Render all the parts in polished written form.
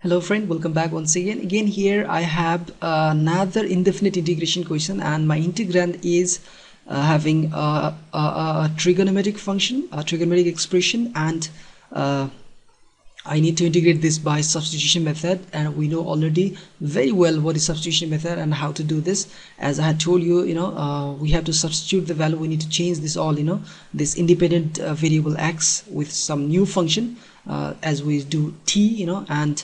Hello friend, welcome back once again. Here I have another indefinite integration question, and my integrand is having a trigonometric function, a trigonometric expression, and I need to integrate this by substitution method, and we know already very well what is substitution method and how to do this. As I had told you, we have to substitute the value. We need to change this all, this independent variable x with some new function as we do t, and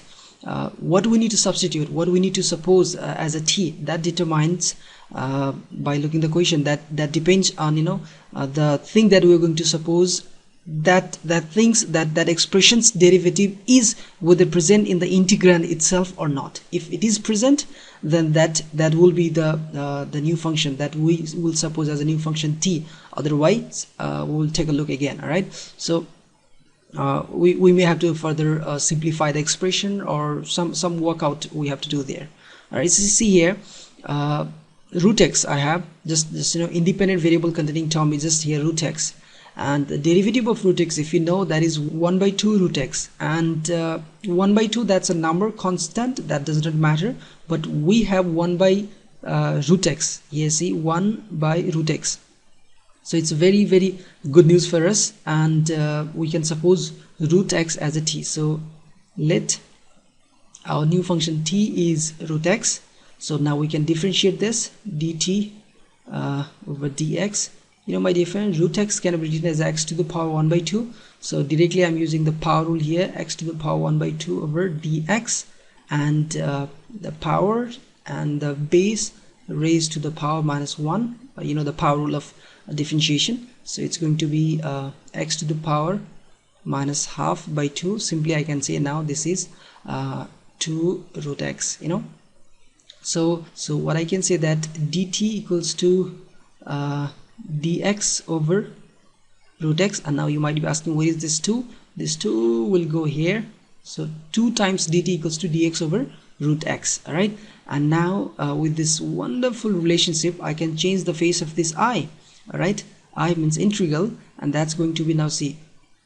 what we need to substitute, what we need to suppose as a t, that determines by looking the question, that depends on the thing that we're going to suppose, that expression's derivative is whether present in the integrand itself or not. If it is present, then that will be the new function that we will suppose as a new function t. Otherwise we will take a look again. All right, so we may have to further simplify the expression, or some workout we have to do there. All right, so you see here, root x, I have just independent variable containing term is just here root x, and the derivative of root x, if you know, that is 1/2 root x, and 1/2, that's a number constant, that does not matter, but we have 1/root x here. See, 1/root x. So it's very, very good news for us, and we can suppose root x as a t. So let our new function t is root x. So now we can differentiate this dt over dx. My dear friend, root x can be written as x to the power 1/2. So directly I'm using the power rule here, x to the power 1/2 over dx, and the power and the base raised to the power -1, the power rule of differentiation. So it's going to be x to the power -12/2. Simply I can say now this is 2 root x. So what I can say, that dt equals to dx over root x. And now you might be asking, where is this 2? This 2 will go here. So 2 times dt equals to dx over root x. All right, and now with this wonderful relationship, I can change the face of this I. All right, I means integral, and that's going to be, now see,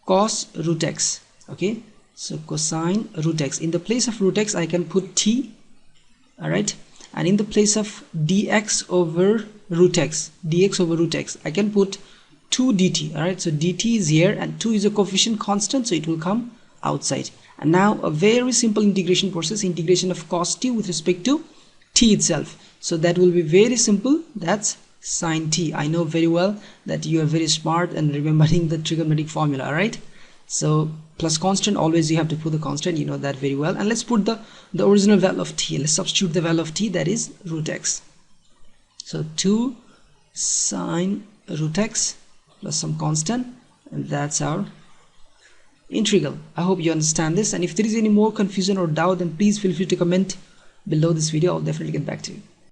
cos root x. Okay, so cosine root x. In the place of root x I can put t. All right, and in the place of dx over root x, I can put 2 dt. All right, so dt is here, and 2 is a coefficient constant, so it will come outside. And now a very simple integration process, integration of cos t with respect to t itself. So that will be very simple. That's sine t. I know very well that you are very smart and remembering the trigonometric formula. All right, so plus constant, always you have to put the constant, you know that very well. And let's put the original value of t. Let's substitute the value of t, that is root x. So 2 sine root x plus some constant, and that's our integral. I hope you understand this, and if there is any more confusion or doubt, then please feel free to comment below this video. I'll definitely get back to you.